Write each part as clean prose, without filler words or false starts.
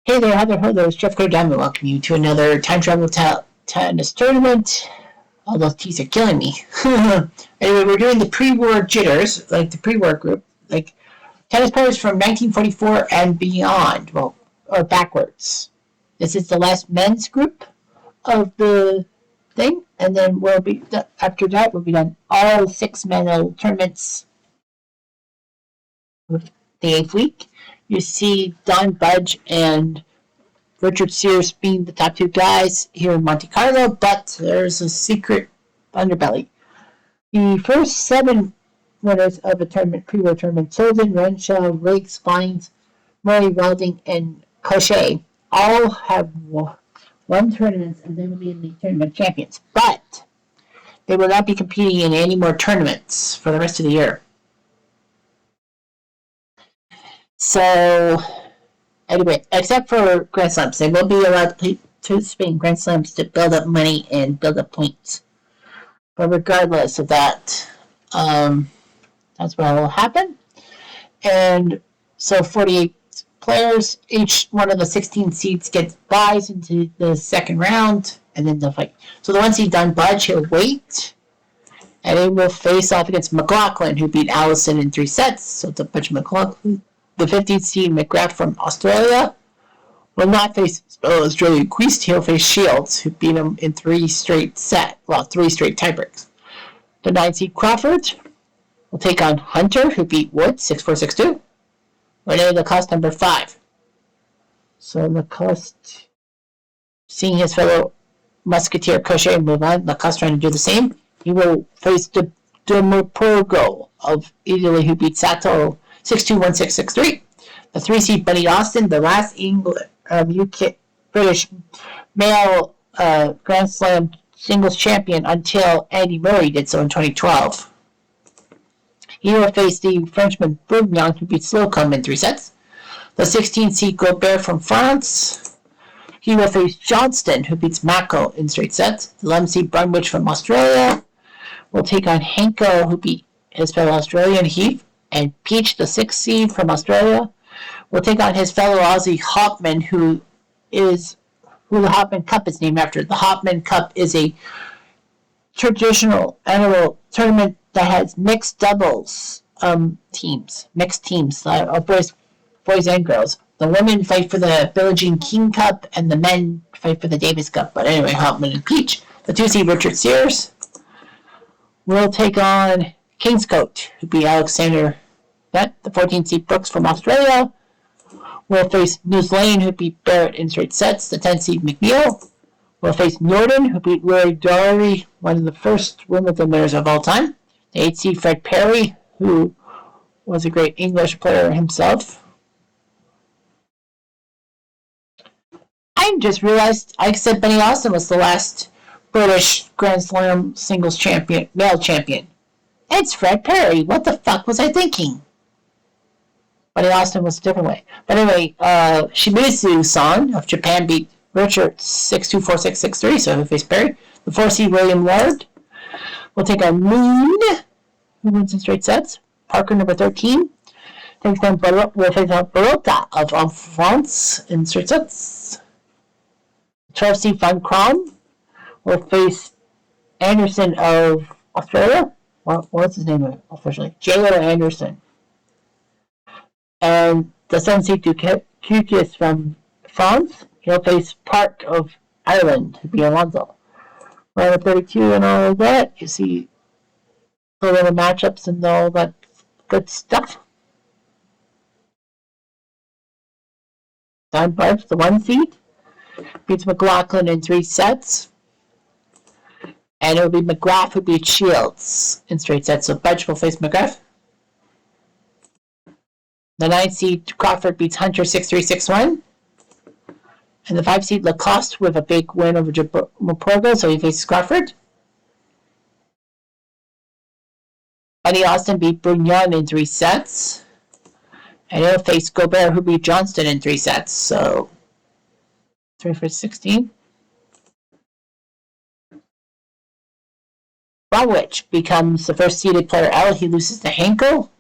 Hey there, hello, it's Jeff Cordamo. Welcome you to another time travel tennis tournament. All those teas are killing me. Anyway, we're doing the pre-war jitters, like the pre-war group, like tennis players from 1944 and beyond, well, or backwards. This is the last men's group of the thing, and then we'll be after that we'll be done all 6 medal tournaments with the 8th week. You see Don Budge and Richard Sears being the top 2 guys here in Monte Carlo, but there's a secret underbelly. The first 7 winners of a tournament, pre-war tournament, Sullivan, Renshaw, Riggs, Fines, Murray, Welding, and Cochet, all have won tournaments and they will be in the tournament champions. But they will not be competing in any more tournaments for the rest of the year. So, anyway, except for Grand Slams, they will be allowed to participate in Grand Slams to build up money and build up points. But regardless of that, that's what will happen. And so 48 players, each one of the 16 seeds gets buys into the second round, and then they'll fight. So the one seed Don Budge, he'll wait, and he will face off against McLaughlin, who beat Allison in 3 sets. So it's a bunch of McLaughlin. The 15th seed McGrath from Australia will not face Australian Queest. He'll face Shields, who beat him in 3 straight tiebreaks. The 9th seed Crawford will take on Hunter, who beat Wood 6-4, 6-2. Rene Lacoste, number 5. So Lacoste, seeing his fellow musketeer Cochet move on, Lacoste trying to do the same. He will face the Demopurgo of Italy, who beat Sato 6-2, 1-6, 6-3. The 3 seed Buddy Austin, the last UK British male Grand Slam singles champion until Andy Murray did so in 2012. He will face the Frenchman Bourgnon, who beat Slocum in 3 sets. The 16 seed Gobert from France. He will face Johnston, who beats Mako in straight sets. The 11 seed Brunwich from Australia will take on Henko, who beat his fellow Australian Heath. And Peach, the 6th seed from Australia, will take on his fellow Aussie Hoffman, who the Hoffman Cup is named after. The Hoffman Cup is a traditional annual tournament that has mixed doubles teams, boys and girls. The women fight for the Billie Jean King Cup, and the men fight for the Davis Cup. But anyway, Hoffman and Peach. The 2 seed Richard Sears will take on Kingscote, who beat Alexander Bett. The 14th seed Brooks from Australia will face News Lane, who beat Barrett in straight sets. The 10th seed McNeil will face Norden, who beat Rory Dory, one of the first Wimbledon winners of all time. The 8th seed Fred Perry, who was a great English player himself. I just realized I said Benny Austin was the last British Grand Slam singles champion, male champion. It's Fred Perry. What the fuck was I thinking? Benny Austin was a different way. But anyway, Shimizu-san of Japan beat Richard 6-2, 4-6, 6-3, so he'll face Perry. The 4 seed William Lord will take on Moon, who wins in straight sets. Parker, number 13, takes on Barota of France in straight sets. 12 seed Van Kron will face Anderson of Australia. What's his name officially? J.O. Anderson. And the 7 seed Duquesne from France, he'll face Park of Ireland to be Alonso. Round of 32 and all of that, you see the little matchups and all that good stuff. Don Budge, the 1 seed, beats McLaughlin in 3 sets. And it'll be McGrath who beats Shields in straight sets. So Budge will face McGrath. The 9 seed Crawford beats Hunter 6-3, 6-1. And the 5 seed Lacoste with a big win over Moporgo, so he faces Crawford. Buddy Austin beat Bourgnon in 3 sets. And he'll face Gobert, who beat Johnston in 3 sets. So 3 for 16. Bromwich becomes the first seeded player out. He loses to Henkel.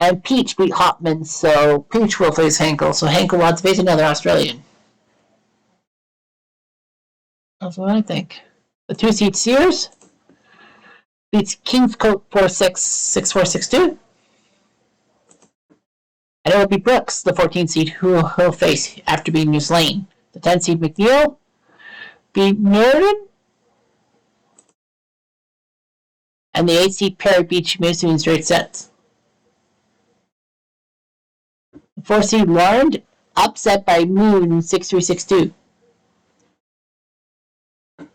And Peach beat Hopman, so Peach will face Henkel. So Henkel wants to face another Australian. That's what I think. The 2-seed Sears beats King's Coat 4-6, 6-4, 6-2. And it will be Brooks, the 14-seed, who he'll face after beating New Lane. The 10-seed McNeil beat Norton. And the 8-seed Perry beat Shimizu in straight sets. The 4-seed Lauren upset by Moon 6-3, 6-2.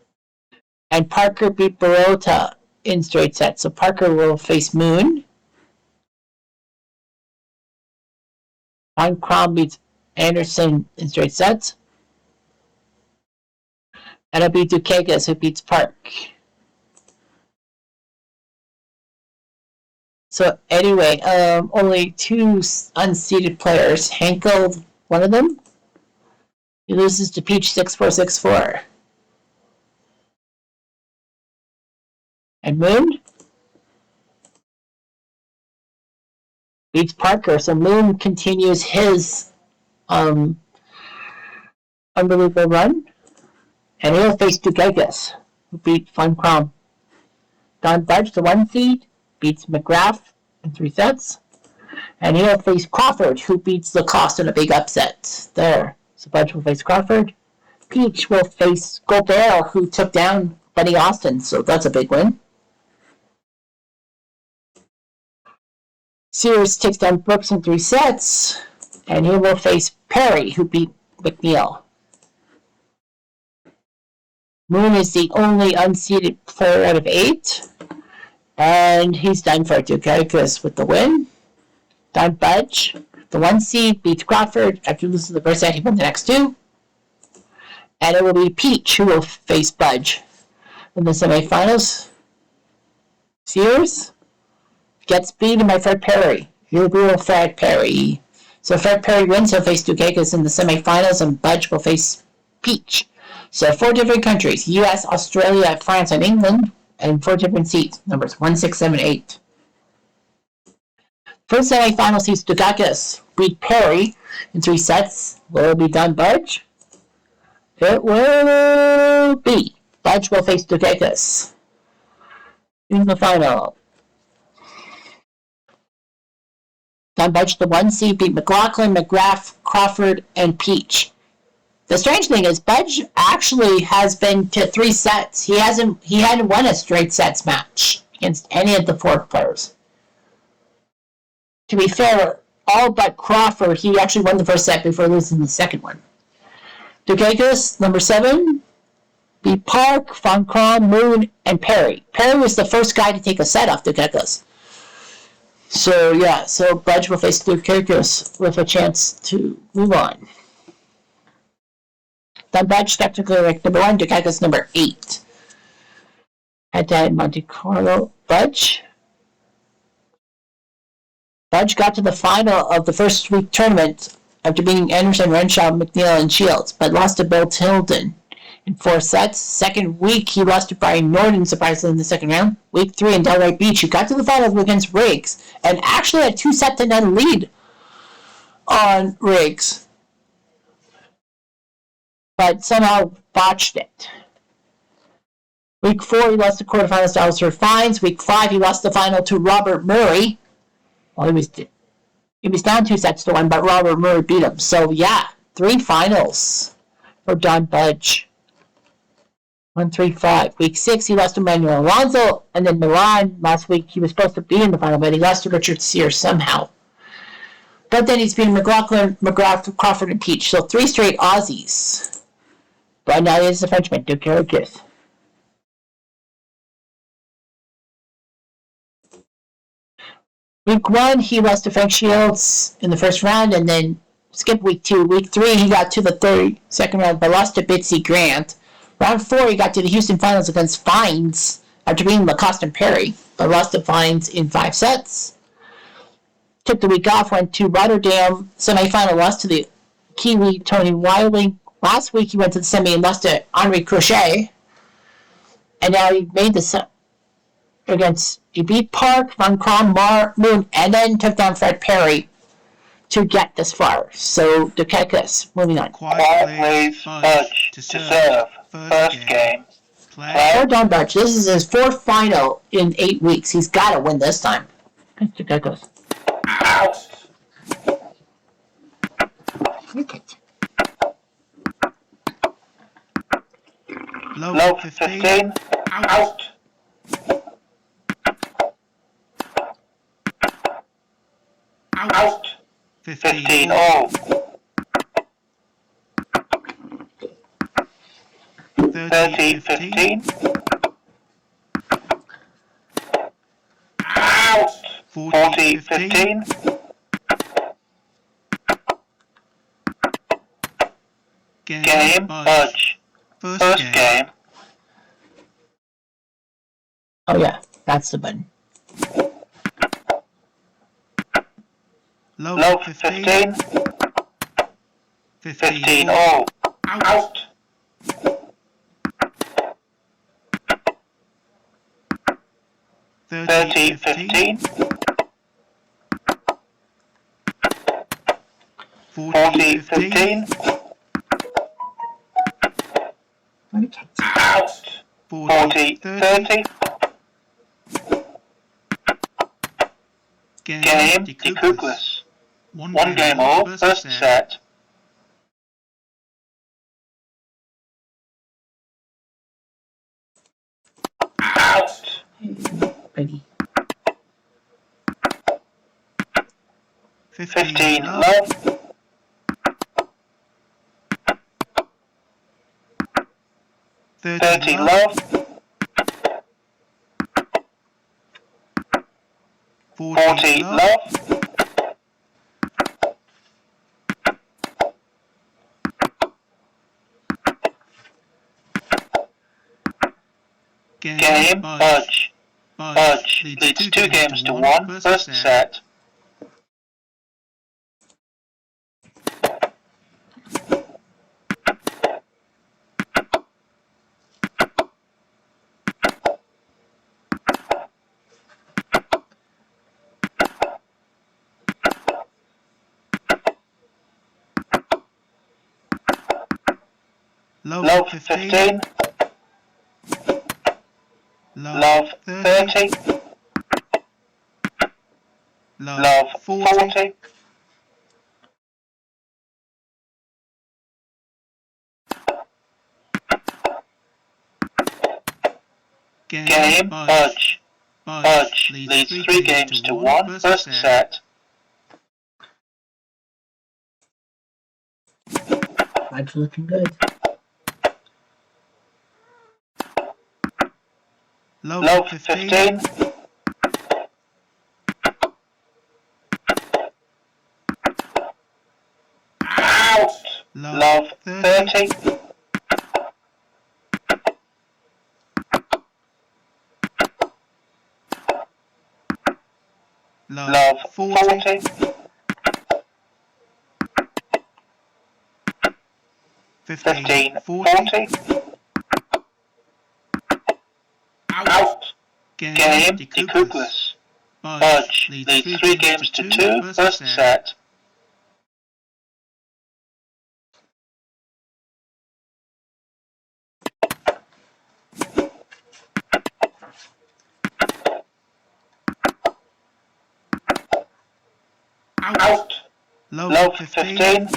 And Parker beat Barota in straight sets. So Parker will face Moon. Von Krom beats Anderson in straight sets. And it'll be Dukagas who beats Park. So anyway, only 2 unseeded players. Henkel, one of them. He loses to Peach 6-4, 6-4. And Moon beats Parker. So Moon continues his unbelievable run. And he'll face Dukagas, who beat Von Krom. Don Budge, the 1-seed, beats McGrath in 3 sets. And he'll face Crawford, who beats Lacoste in a big upset there. So Budge will face Crawford. Peach will face Gobert, who took down Buddy Austin, so that's a big win. Sears takes down Brooks in 3 sets. And he will face Perry, who beat McNeil. Moon is the only unseeded player out of 8. And he's done for Dukagas with the win. Don Budge, the 1-seed, beats Crawford. After losing the first set, he won the next 2. And it will be Peach who will face Budge in the semifinals. Sears gets beaten by Fred Perry. He'll be Fred Perry. So Fred Perry wins, he'll face Dukagas in the semifinals, and Budge will face Peach. So 4 different countries, US, Australia, France, and England, and 4 different seeds, numbers 1, 6, 7, 8. First semifinal seeds, Dukagas beat Perry in 3 sets. Will it be Don Budge? It will be. Budge will face Dukagas in the final. Don Budge, the 1-seed, beat McLaughlin, McGrath, Crawford, and Peach. The strange thing is, Budge actually has been to 3 sets. He hadn't won a straight sets match against any of the 4 players. To be fair, all but Crawford, he actually won the first set before losing the second one. Dukagas, number 7, beat Park, Von Krom, Moon, and Perry. Perry was the first guy to take a set off Dukagas. So Budge will face Dukagas with a chance to move on. Don Budge technically ranked number 1, Dukagas number 8. Head-to-head Monte Carlo. Budge got to the final of the first week tournament after beating Anderson, Renshaw, McNeil, and Shields, but lost to Bill Tilden in 4 sets. Second week, he lost to Brian Norton, surprisingly, in the second round. Week 3 in Delray Beach, he got to the final against Riggs, and actually had a 2-set-to-none lead on Riggs, but somehow botched it. Week 4, he lost the quarterfinals to Alistair Fines. Week 5, he lost the final to Robert Murray. Well, he was down 2-1, but Robert Murray beat him. So, 3 finals for Don Budge. 1, 3, 5. Week 6, he lost to Manuel Alonso, and then Milan. Last week, he was supposed to be in the final, but he lost to Richard Sears somehow. But then he's beaten McLaughlin, McGrath, Crawford, and Peach. So 3 straight Aussies. But now he is a Frenchman, Dukagas. Week 1, he lost to Frank Shields in the first round, and then skipped week 2. Week 3, he got to the second round, but lost to Bitsy Grant. Round 4, he got to the Houston Finals against Fines after beating Lacoste and Perry, but lost to Fines in 5 sets. Took the week off, went to Rotterdam, semifinal, lost to the Kiwi Tony Wiley. Last week, he went to the semi and lost to Henri Crochet. And now he made the He beat Park, Von Kron, Moon, and then took down Fred Perry to get this far. So Dukakis, moving on. Quiet Plays Budge to serve. First game. Well done, Budge. This is his fourth final in 8 weeks. He's got to win this time. Dukakis. Out. Low 15. Out. Out. 15 all. 30 15. Out. 40 15. Game Budge. First game. Oh yeah, that's the button. Low 15. 15 all. Out. 30 15. 40 15. Out. 40 30. Game Decoupless. One game all, first set. Out. Ready. 15 love. 30 love. 40 love. 'Game Budge. Budge leads 2 games to 1, first set. Low 15. Love 30. Love 40. Game Budge. Budge leads 3 games to 1, first set. Budge looking good. Low 15. Out. Love 30. Love 40. 15 40. Out. Game Decoupless. Budge leads 3 games to 2, first set. Out. Low 15.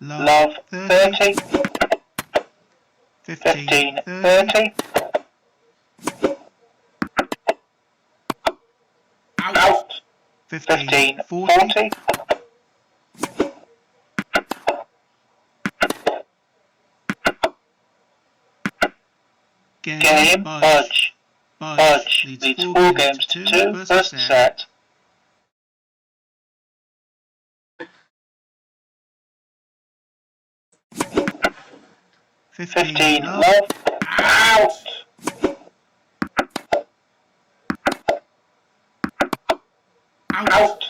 Love 30. 15 30. Out. 15 40. 'Game Budge. Budge leads 4 games to 2, first set. Fifteen love. Out. Out.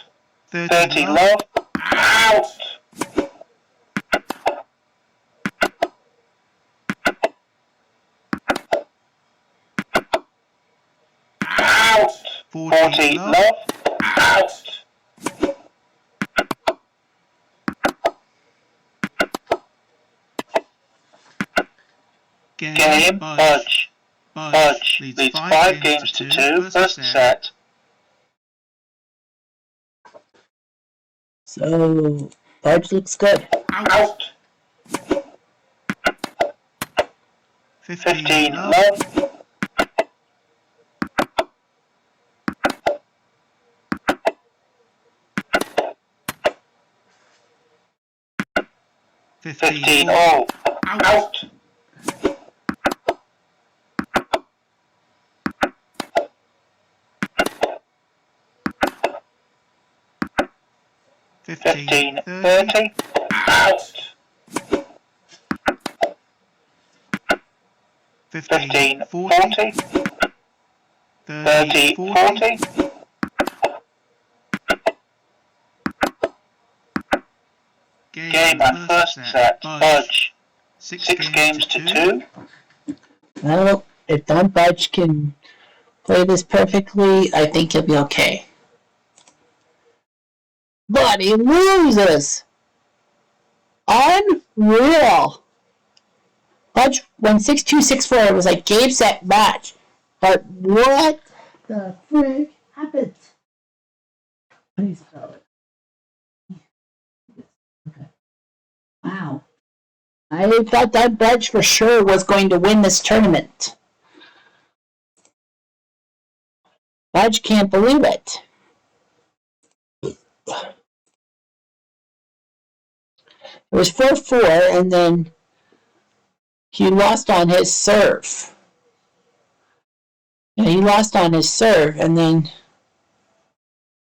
30 love. Out. 40 love, out. Game, Budge. Budge leads 5 games to 2, first set. So, Budge looks good. Out. 15 love. 15 all. Out. 15 30. Out. 15 40. 30 40. Game and first set. Budge. 6 games to 2. Well, if Don Budge can play this perfectly, I think he'll be okay. But he loses! Unreal! Budge won 6-2, 6-4. It was like game, set, match. But what the frick happened? How do you spell it? Okay. Wow. I thought that Budge for sure was going to win this tournament. Budge can't believe it. It was 4-4, and then he lost on his serve. And he lost on his serve, and then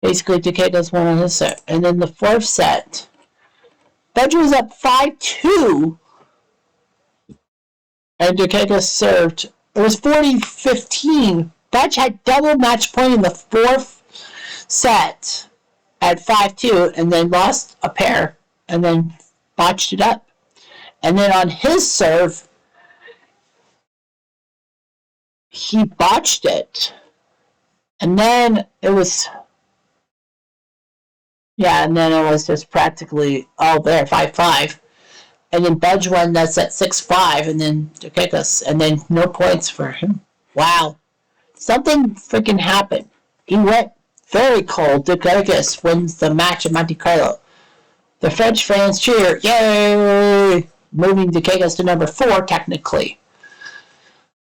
basically Decatur's won on his serve. And then the fourth set, Budge was up 5-2, and Decatur served. It was 40-15. Budge had double match point in the fourth set at 5-2, and then lost a pair, and then botched it up. And then on his serve, he botched it. And then it was, and then it was just practically all there, 5-5. And then Budge won that set 6-5, and then Decatus, and then no points for him. Wow. Something freaking happened. He went very cold. Decatus wins the match at Monte Carlo. The French fans cheer, yay! Moving Decatus to number 4, technically.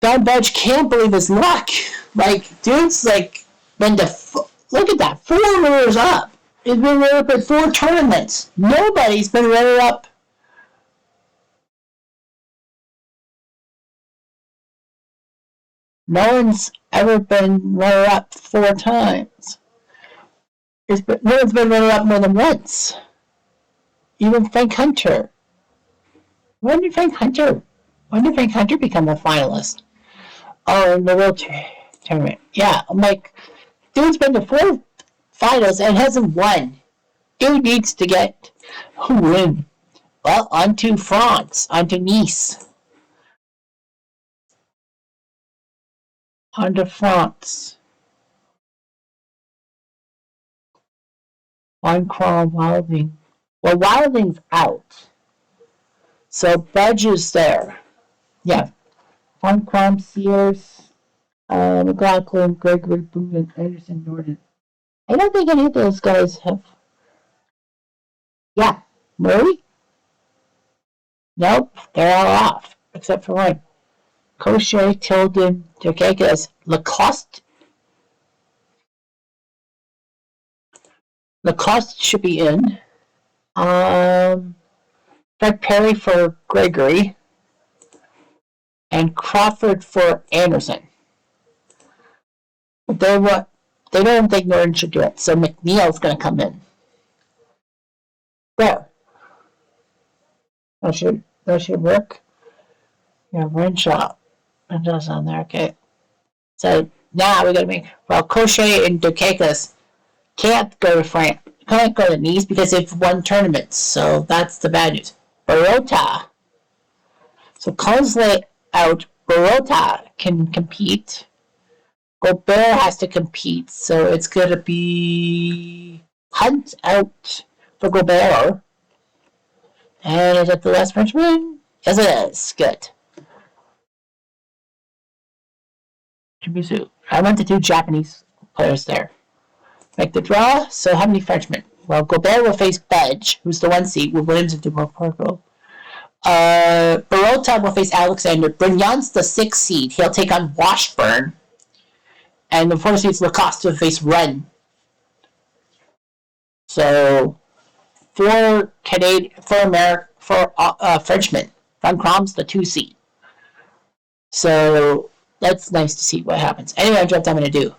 Don Budge can't believe his luck. Like, dude's like, look at that, 4 runners up. He's been runner up at 4 tournaments. Nobody's been runner up. No one's ever been runner up 4 times. No one's been runner up more than once. Even Frank Hunter. When did Frank Hunter become a finalist? Oh, in the World Tournament. Yeah, I'm like, dude's been to 4 finals and hasn't won. Dude needs to get a win. Well, on to France, on to Nice. On to France. On Crawl Wilding. Well, Wilding's out. So Budge is there. Yeah. On Crom, Sears, McLaughlin, Gregory, Boone, Anderson, Norton. I don't think any of those guys have. Yeah. Murray? Nope. They're all off. Except for one. Crochet, Tilden, Turkakis, Lacoste. Lacoste should be in. Fred Perry for Gregory. And Crawford for Anderson. They don't think Norton should do it, so McNeil's going to come in. There. That should work. Yeah, Renshaw. It does on there, okay. So now we got to make, Crochet and Dukakis can't go to Nice because they've won tournaments, so that's the bad news. Barota. So Consley out, Barota can compete. Gobert has to compete, so it's going to be Hunt out for Gobert. And is that the last Frenchman? Yes, it is. Good. I went to 2 Japanese players there. Make the draw. So how many Frenchmen? Well, Gobert will face Budge, who's the 1 seed, with Williams and Porco. Barota will face Alexander. Brignon's the 6 seed. He'll take on Washburn. And the 4 seed's Lacoste will face Run. So, for Frenchmen. Van Krom's the 2 seed. So, that's nice to see what happens. Anyway, that's what I'm going to do.